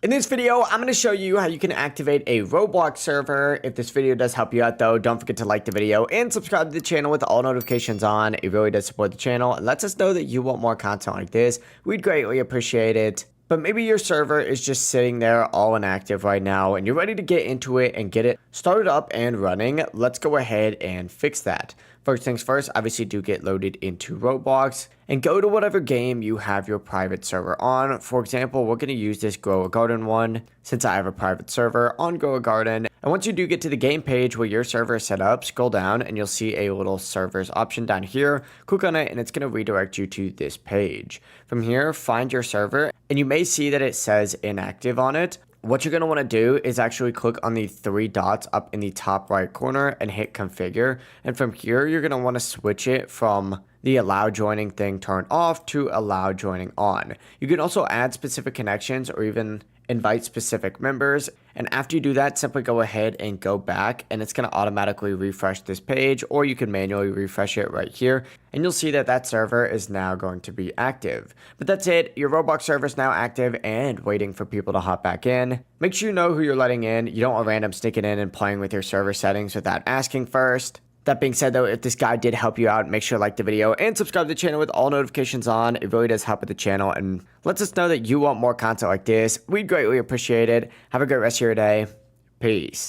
In this video, I'm going to show you how you can activate a Roblox server. If this video does help you out though, don't forget to like the video and subscribe to the channel with all notifications on. It really does support the channel and lets us know that you want more content like this. We'd greatly appreciate it. But maybe your server is just sitting there all inactive right now and you're ready to get into it and get it started up and running. Let's go ahead and fix that. First things first, obviously do get loaded into Roblox and go to whatever game you have your private server on. For example, we're going to use this Grow a Garden one since I have a private server on Grow a Garden. And once you do get to the game page where your server is set up, scroll down and you'll see a little servers option down here. Click on it and it's going to redirect you to this page. From here, find your server and you may see that it says inactive on it. What you're going to want to do is actually click on the three dots up in the top right corner and hit configure. And from here, you're going to want to switch it from the allow joining thing turned off to allow joining on. You can also add specific connections or even invite specific members. And after you do that, simply go ahead and go back and it's going to automatically refresh this page, or you can manually refresh it right here. And you'll see that that server is now going to be active. But that's it. Your Roblox server is now active and waiting for people to hop back in. Make sure you know who you're letting in. You don't want random sneaking in and playing with your server settings without asking first. That being said though, if this guide did help you out, make sure to like the video and subscribe to the channel with all notifications on. It really does help with the channel and lets us know that you want more content like this. We'd greatly appreciate it. Have a great rest of your day. Peace.